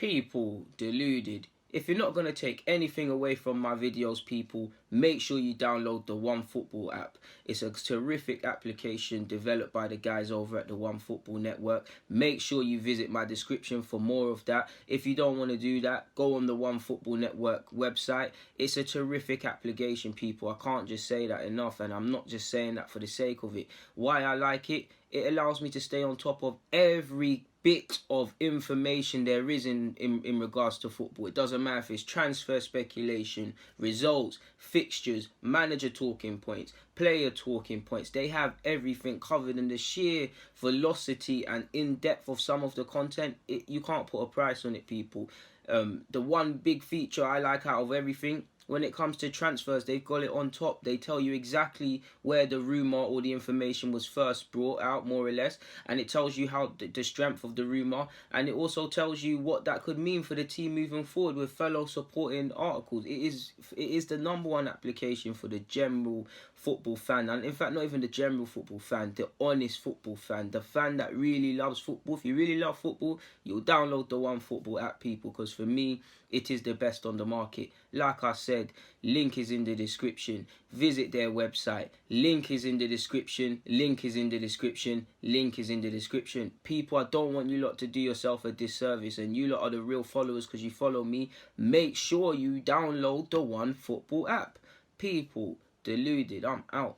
People, deluded. If you're not going to take anything away from my videos, people, make sure you download the OneFootball app. It's a terrific application developed by the guys over at the OneFootball Network. Make sure you visit my description for more of that. If you don't want to do that, go on the OneFootball Network website. It's a terrific application, people. I can't just say that enough, and I'm not just saying that for the sake of it. Why I like it? It allows me to stay on top of every bit of information there is in regards to football. It doesn't matter if it's transfer speculation, results, fixtures, manager talking points, player talking points. They have everything covered, and the sheer velocity and in-depth of some of the content, you can't put a price on it, people. The one big feature I like out of everything, when it comes to transfers, they've got it on top. They tell you exactly where the rumour or the information was first brought out, more or less. And it tells you how the strength of the rumour. And it also tells you what that could mean for the team moving forward with fellow supporting articles. It is the #1 application for the general football fan. And in fact, not even the general football fan, the honest football fan. The fan that really loves football. If you really love football, you'll download the OneFootball app, people. Because for me, it is the best on the market. Like I said, link is in the description. Visit their website. Link is in the description. Link is in the description. Link is in the description. People, I don't want you lot to do yourself a disservice, and you lot are the real followers because you follow me. Make sure you download the OneFootball app. People, deluded, I'm out.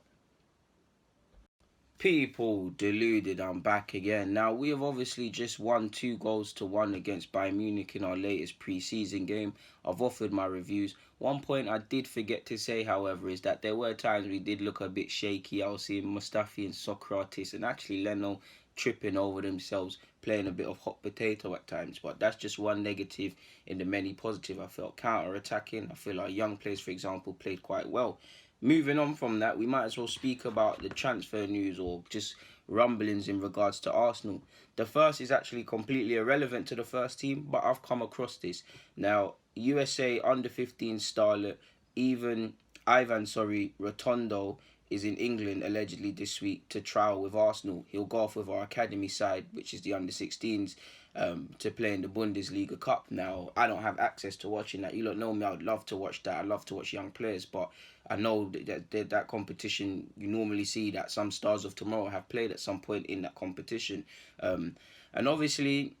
People, deluded, I'm back again. Now, we have obviously just won 2-1 against Bayern Munich in our latest pre-season game. I've offered my reviews. One point I did forget to say, however, is that there were times we did look a bit shaky. I was seeing Mustafi and Socrates and actually Leno tripping over themselves, playing a bit of hot potato at times. But that's just one negative in the many positive. I felt counter-attacking. I feel our young players, for example, played quite well. Moving on from that, we might as well speak about the transfer news or just rumblings in regards to Arsenal. The first is actually completely irrelevant to the first team, but I've come across this. Now, USA under-15 starlet Ivan Rotondo is in England allegedly this week to trial with Arsenal. He'll go off with our academy side, which is the under-16s, to play in the Bundesliga Cup. Now, I don't have access to watching that. You don't know me, I'd love to watch that. I love to watch young players, but I know that competition, you normally see that some stars of tomorrow have played at some point in that competition. And obviously,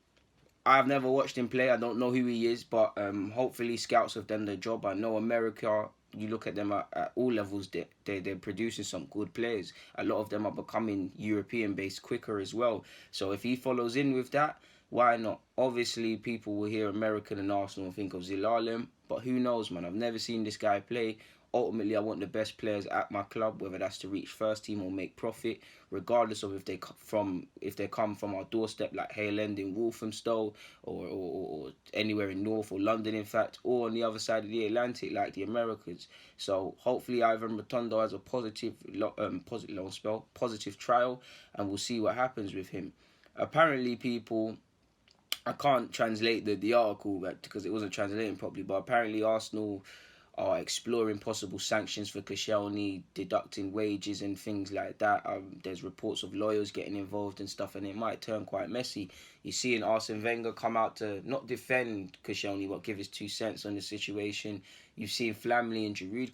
I've never watched him play. I don't know who he is, but hopefully scouts have done their job. I know America, you look at them at all levels, they're producing some good players. A lot of them are becoming European-based quicker as well. So if he follows in with that, why not? Obviously, people will hear American and Arsenal and think of Zelalem, but who knows, man? I've never seen this guy play. Ultimately, I want the best players at my club, whether that's to reach first team or make profit, regardless of if they come from our doorstep like Hale End in Walthamstow or anywhere in North or London, in fact, or on the other side of the Atlantic like the Americans. So hopefully, Ivan Rotondo has a positive trial, and we'll see what happens with him. Apparently, people, I can't translate the article because it wasn't translating properly, but apparently Arsenal are exploring possible sanctions for Koscielny, deducting wages and things like that. There's reports of lawyers getting involved and stuff, and it might turn quite messy. You're seeing Arsene Wenger come out to not defend Koscielny, but give his 2 cents on the situation. You've seen Flamley and Giroud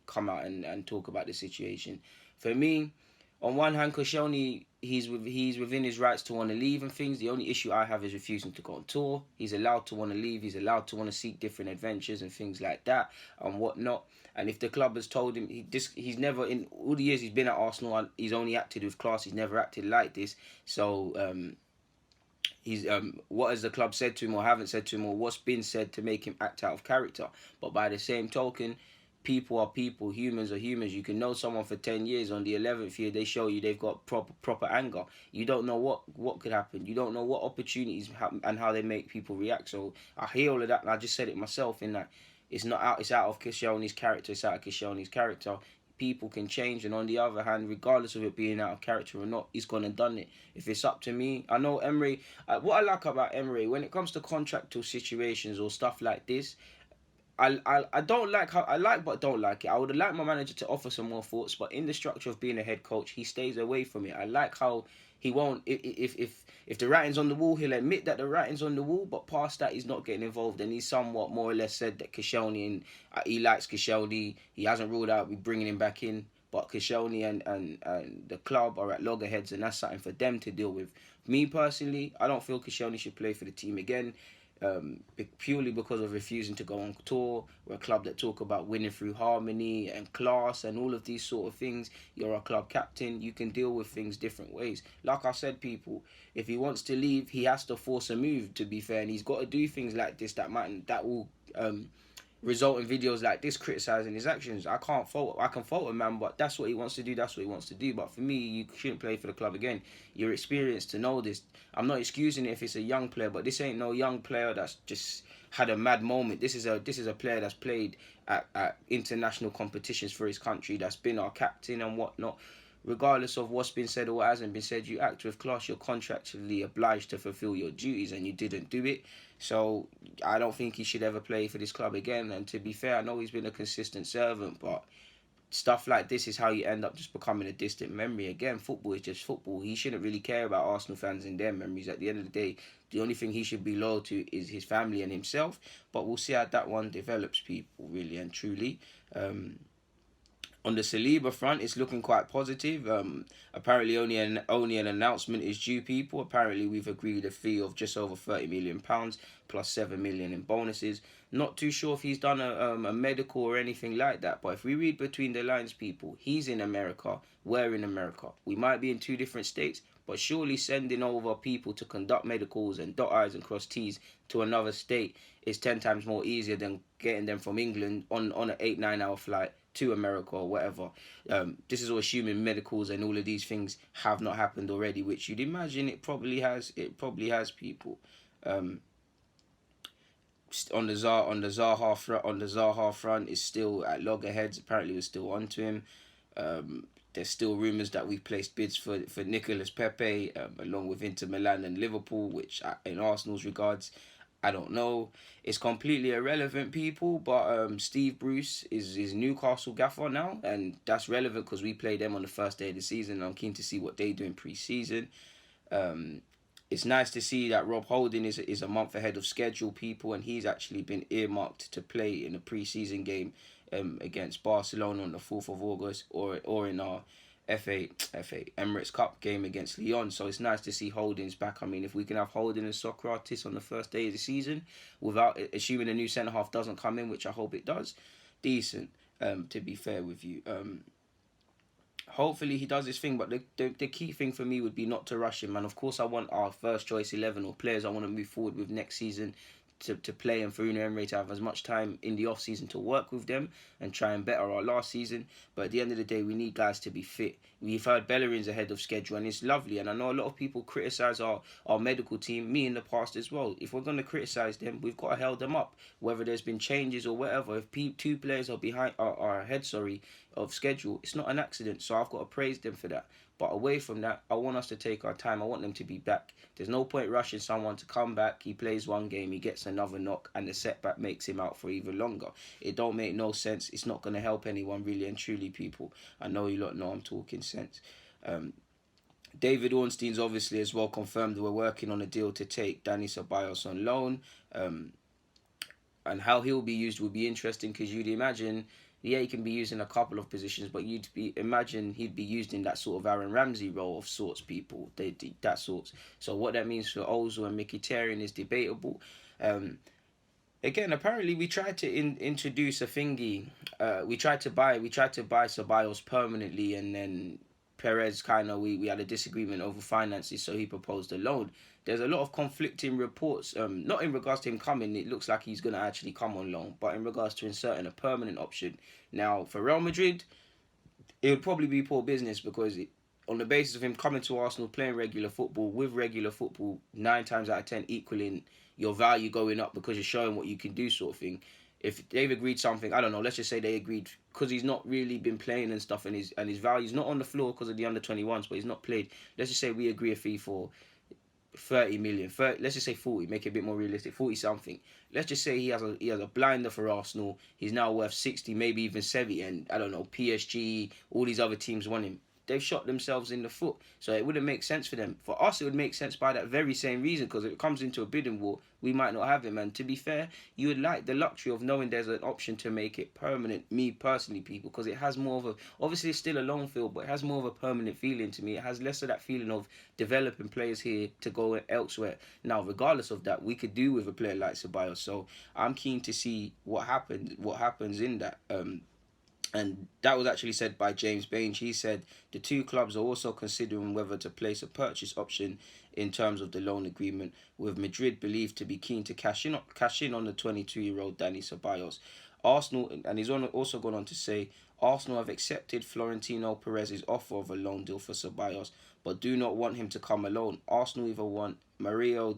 come out and talk about the situation. For me, on one hand, Koscielny, he's within his rights to want to leave and things. The only issue I have is refusing to go on tour. He's allowed to want to leave. He's allowed to want to seek different adventures and things like that and whatnot. And if the club has told him, he's never, in all the years he's been at Arsenal, he's only acted with class. He's never acted like this. So what has the club said to him or haven't said to him, or what's been said to make him act out of character? But by the same token, people are people, humans are humans. You can know someone for 10 years. On the 11th year, they show you they've got proper anger. You don't know what could happen. You don't know what opportunities and how they make people react. So I hear all of that, and I just said it myself in that it's out of Koscielny's character. It's out of Koscielny's character. People can change, and on the other hand, regardless of it being out of character or not, he's gone and done it. If it's up to me, I know Emery. What I like about Emery, when it comes to contractual situations or stuff like this, I don't like how I like but don't like it. I would like my manager to offer some more thoughts, but in the structure of being a head coach, he stays away from it. I like how he won't if the writing's on the wall, he'll admit that the writing's on the wall, but past that he's not getting involved, and he's somewhat more or less said that Koscielny, and he likes Koscielny. He hasn't ruled out bringing him back in, but Koscielny and the club are at loggerheads, and that's something for them to deal with. Me personally, I don't feel Koscielny should play for the team again. Purely because of refusing to go on tour. We're a club that talk about winning through harmony and class and all of these sort of things. You're a club captain. You can deal with things different ways. Like I said, people, if he wants to leave, he has to force a move, to be fair, and he's got to do things like this that will result in videos like this criticizing his actions. I can fault a man, but that's what he wants to do. That's what he wants to do. But for me, you shouldn't play for the club again. You're experienced to know this. I'm not excusing it if it's a young player, but this ain't no young player that's just had a mad moment. This is a player that's played at international competitions for his country, that's been our captain and whatnot. Regardless of what's been said or what hasn't been said, you act with class. You're contractually obliged to fulfill your duties, and you didn't do it. So I don't think he should ever play for this club again. And to be fair, I know he's been a consistent servant, but stuff like this is how you end up just becoming a distant memory. Again, football is just football. He shouldn't really care about Arsenal fans and their memories. At the end of the day, the only thing he should be loyal to is his family and himself. But we'll see how that one develops, people, really and truly. On the Saliba front, it's looking quite positive. Apparently, only an announcement is due, people. Apparently, we've agreed a fee of just over £30 million plus £7 million in bonuses. Not too sure if he's done a medical or anything like that. But if we read between the lines, people, he's in America. We're in America. We might be in two different states, but surely sending over people to conduct medicals and dot I's and cross T's to another state is 10 times more easier than getting them from England on an 8-9 hour flight to America or whatever. This is all assuming medicals and all of these things have not happened already, which you'd imagine it probably has. It probably has, people. On the Zaha front is still at loggerheads. Apparently, we're still onto him. There's still rumours that we've placed bids for Nicolas Pepe, along with Inter Milan and Liverpool, which in Arsenal's regards, I don't know. It's completely irrelevant, people, but Steve Bruce is Newcastle gaffer now, and that's relevant because we played them on the first day of the season, and I'm keen to see what they do in pre-season. It's nice to see that Rob Holding is a month ahead of schedule, people, and he's actually been earmarked to play in a pre-season game against Barcelona on the 4th of August, or in our FA Emirates Cup game against Lyon. So it's nice to see Holding's back. I mean, if we can have Holding as soccer artist on the first day of the season, without assuming a new centre half doesn't come in, which I hope it does, decent. To be fair with you, hopefully he does his thing. But the key thing for me would be not to rush him. And of course, I want our first choice 11 or players I want to move forward with next season to play, and for Unai Emery to have as much time in the off season to work with them and try and better our last season. But at the end of the day, we need guys to be fit. We've heard Bellerin's ahead of schedule, and it's lovely. And I know a lot of people criticise our medical team, me in the past as well. If we're going to criticise them, we've got to hold them up. Whether there's been changes or whatever, if two players are ahead of schedule, it's not an accident. So I've got to praise them for that. But away from that, I want us to take our time. I want them to be back. There's no point rushing someone to come back. He plays one game, he gets another knock, and the setback makes him out for even longer. It don't make no sense. It's not going to help anyone, really and truly, people. I know you lot know I'm talking sense. David Ornstein's obviously as well confirmed that we're working on a deal to take Dani Ceballos on loan. And how he'll be used will be interesting, because you'd imagine... Yeah, he can be used in a couple of positions, but imagine he'd be used in that sort of Aaron Ramsey role of sorts, people. That sorts. So what that means for Ozil and Mkhitaryan is debatable. Again, apparently we tried to introduce a thingy. We tried to buy Ceballos permanently, and then Perez we had a disagreement over finances, so he proposed a loan. There's a lot of conflicting reports, not in regards to him coming. It looks like he's going to actually come on loan, but in regards to inserting a permanent option. Now, for Real Madrid, it would probably be poor business, because on the basis of him coming to Arsenal, playing regular football, with regular football, 9 times out of 10 equaling your value going up because you're showing what you can do, sort of thing. If they've agreed something, I don't know, let's just say they agreed because he's not really been playing and stuff, and his value's not on the floor because of the under-21s, but he's not played. Let's just say we agree a fee for 30 million, 30, let's just say 40, make it a bit more realistic, 40 something. Let's just say he has a blinder for Arsenal. He's now worth 60, maybe even 70, and I don't know, PSG, all these other teams want him. They've shot themselves in the foot. So it wouldn't make sense for them. For us, it would make sense by that very same reason, because if it comes into a bidding war, we might not have him. And to be fair, you would like the luxury of knowing there's an option to make it permanent, me personally, people, because it has more of a, obviously it's still a long field, but it has more of a permanent feeling to me. It has less of that feeling of developing players here to go elsewhere. Now, regardless of that, we could do with a player like Ceballos. So I'm keen to see what happens in that. And that was actually said by James Baines. He said the two clubs are also considering whether to place a purchase option in terms of the loan agreement, with Madrid believed to be keen to cash in on the 22-year-old Dani Ceballos. Arsenal, and he's also gone on to say, Arsenal have accepted Florentino Perez's offer of a loan deal for Ceballos, but do not want him to come alone. Arsenal either want Mariano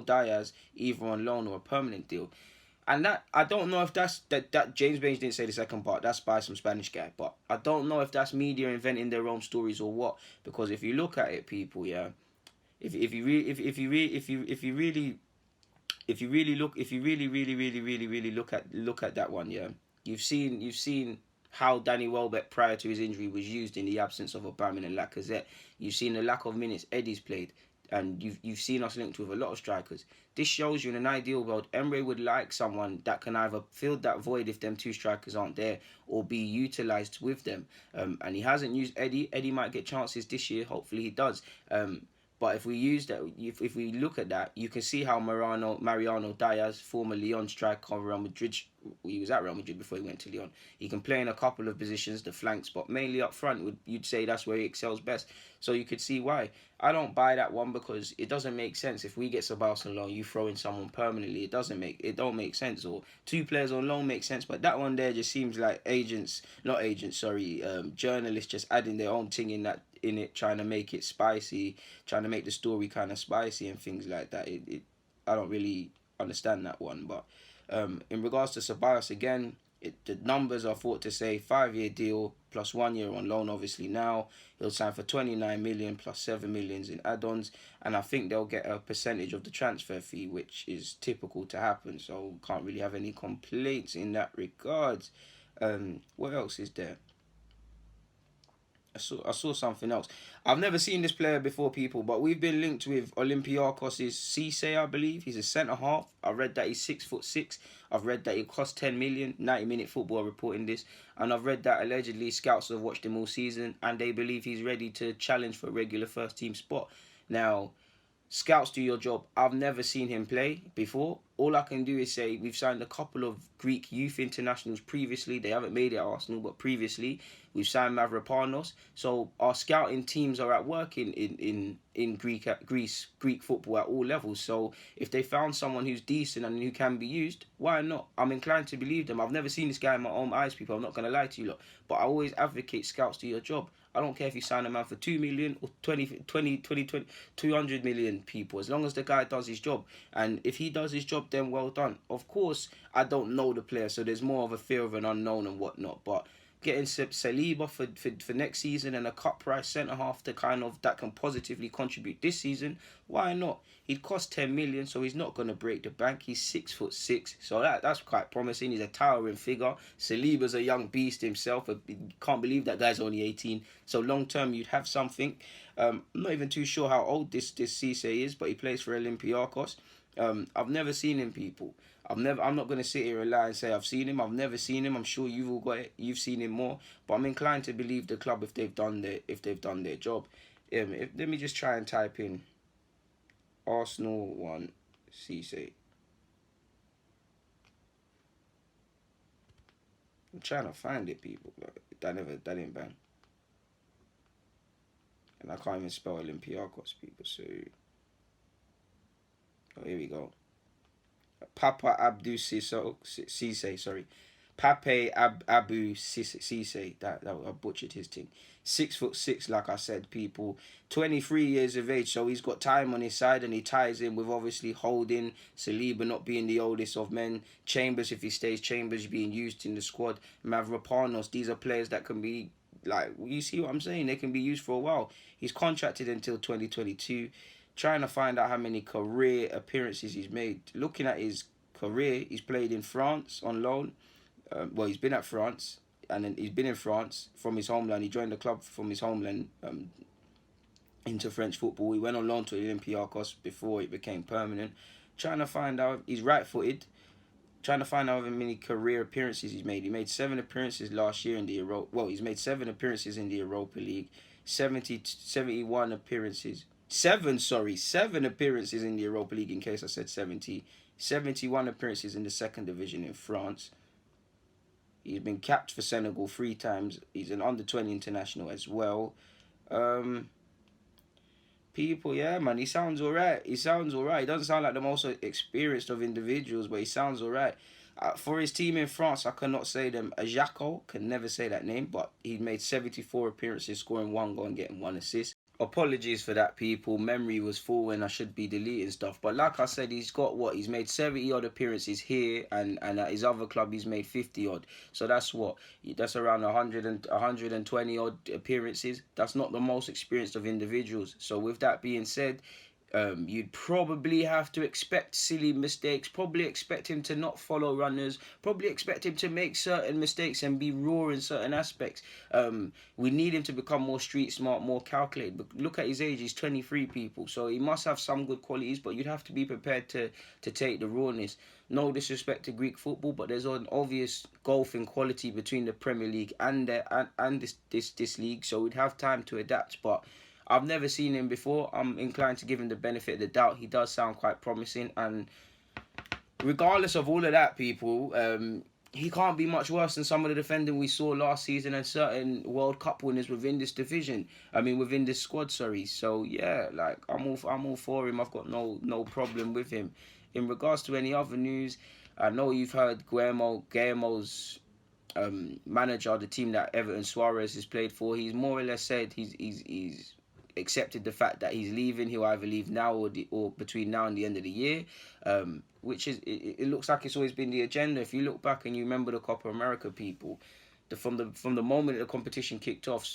Diaz either on loan or a permanent deal. And that, I don't know if that James Baines didn't say the second part. That's by some Spanish guy, but I don't know if that's media inventing their own stories or what. Because if you look at it, people, yeah, if you really look at that one, yeah, you've seen how Danny Welbeck prior to his injury was used in the absence of Aubameyang and Lacazette. You've seen the lack of minutes Eddie's played. And you've seen us linked with a lot of strikers. This shows you in an ideal world, Emery would like someone that can either fill that void if them two strikers aren't there, or be utilised with them. And he hasn't used Eddie. Eddie might get chances this year. Hopefully he does. But if we use that, if we look at that, you can see how Mariano Diaz, former Lyon striker, Real Madrid, he was at Real Madrid before he went to Lyon. He can play in a couple of positions, the flanks, but mainly up front, you'd say that's where he excels best. So you could see why. I don't buy that one because it doesn't make sense. If we get Ceballos on loan, you throw in someone permanently, it don't make sense. Or two players on loan makes sense, but that one there just seems like journalists just adding their own thing in it, trying to make it spicy, trying to make the story kind of spicy and things like that. I don't really understand that one. But in regards to Ceballos, again, the numbers are thought to say 5-year deal plus 1 year on loan. Obviously now he'll sign for 29 million plus 7 million in add-ons, and I think they'll get a percentage of the transfer fee, which is typical to happen. So can't really have any complaints in that regards. What else is there? I saw something else. I've never seen this player before, people, but we've been linked with Olympiacos' Cissé, I believe. He's a centre-half. I read that he's 6'6". I've read that he cost 10 million. 90-minute football reporting this. And I've read that allegedly scouts have watched him all season and they believe he's ready to challenge for a regular first-team spot. Now, scouts do your job. I've never seen him play before. All I can do is say we've signed a couple of Greek youth internationals previously. They haven't made it at Arsenal, but previously we've signed Mavropanos. So our scouting teams are at work in Greek football at all levels. So if they found someone who's decent and who can be used, why not? I'm inclined to believe them. I've never seen this guy in my own eyes, people. I'm not going to lie to you lot. But I always advocate scouts do your job. I don't care if you sign a man for 2 million or 200 million, people. As long as the guy does his job. And if he does his job, then well done. Of course, I don't know the player, so there's more of a fear of an unknown and whatnot. But getting Saliba for next season and a cut price centre-half that can positively contribute this season, why not? He'd cost 10 million, so he's not going to break the bank. He's 6'6", so that's quite promising. He's a towering figure. Saliba's a young beast himself. I can't believe that guy's only 18. So long term, you'd have something. I'm not even too sure how old this Cissé is, but he plays for Olympiacos. I've never seen him, people. I'm not going to sit here and lie and say I've seen him. I've never seen him. I'm sure you've all got it. You've seen him more, but I'm inclined to believe the club if they've done their job. Let me just try and type in Arsenal 1 Cissé. I'm trying to find it, people. That didn't bang. And I can't even spell Olympiacos, people. So, here we go. Pape Abou Cissé, sorry. Pape Abou Cissé. That I butchered his thing. 6'6", like I said, people. 23 years of age, so he's got time on his side, and he ties in with obviously Holding, Saliba not being the oldest of men, Chambers, if he stays, Chambers being used in the squad, Mavropanos. These are players that can be like, you see what I'm saying? They can be used for a while. He's contracted until 2022. Trying to find out how many career appearances he's made. Looking at his career, he's played in France on loan. Well, he's been at France, and then he's been in France from his homeland. He joined the club from his homeland into French football. He went on loan to Olympiacos before it became permanent. Trying to find out, he's right-footed. Trying to find out how many career appearances he's made. He made 7 appearances last year in the Europa. Well, he's made 7 appearances in the Europa League. 71 appearances. 7 appearances in the Europa League, in case I said 70. 71 appearances in the second division in France. He's been capped for Senegal 3 times. He's an under-20 international as well. People, yeah, man, he sounds alright. He doesn't sound like the most experienced of individuals, but he sounds alright. For his team in France, I cannot say them. Ajaccio, can never say that name, but he made 74 appearances, scoring 1 goal and getting 1 assist. Apologies for that, people. Memory was full and I should be deleting stuff. But like I said, he's got what? He's made 70 odd appearances here, and at his other club he's made 50 odd. So that's what? That's around 120 odd appearances. That's not the most experienced of individuals. So with that being said, you'd probably have to expect silly mistakes, probably expect him to not follow runners, probably expect him to make certain mistakes and be raw in certain aspects. We need him to become more street smart, more calculated. But look at his age, he's 23, people, so he must have some good qualities, but you'd have to be prepared to take the rawness. No disrespect to Greek football, but there's an obvious gulf in quality between the Premier League and this league, so we'd have time to adapt. But I've never seen him before. I'm inclined to give him the benefit of the doubt. He does sound quite promising, and regardless of all of that, people, he can't be much worse than some of the defending we saw last season and certain World Cup winners within this division. Within this squad, sorry. So yeah, like I'm all for him. I've got no problem with him. In regards to any other news, I know you've heard Guillermo's manager, the team that Everton Suarez has played for. He's more or less said he's accepted the fact that he's leaving. He'll either leave now or between now and the end of the year, which is it looks like it's always been the agenda. If you look back and you remember the Copa America, people, from the moment the competition kicked off,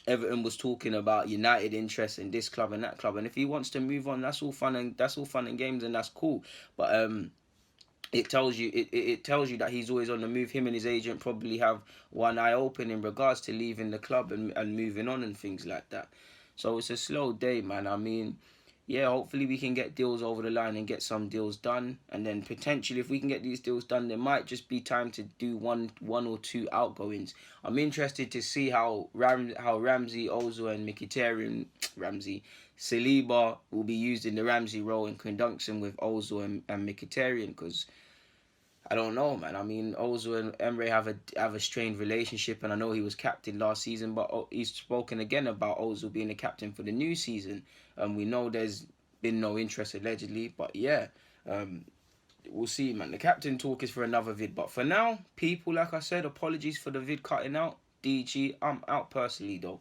Everton was talking about United interest in this club and that club, and if he wants to move on, that's all fun and games, and that's cool. But it tells you that he's always on the move. Him and his agent probably have one eye open in regards to leaving the club and moving on and things like that. So it's a slow day, man. Yeah, hopefully we can get deals over the line and get some deals done. And then potentially, if we can get these deals done, there might just be time to do one or two outgoings. I'm interested to see how Ramsey, Ozil and Mkhitaryan, Saliba will be used in the Ramsey role in conjunction with Ozil and Mkhitaryan, because I don't know, man. Ozil and Emery have a strained relationship, and I know he was captain last season, but he's spoken again about Ozil being the captain for the new season. We know there's been no interest allegedly, but yeah, we'll see, man. The captain talk is for another vid, but for now, people, like I said, apologies for the vid cutting out. DG, I'm out personally though.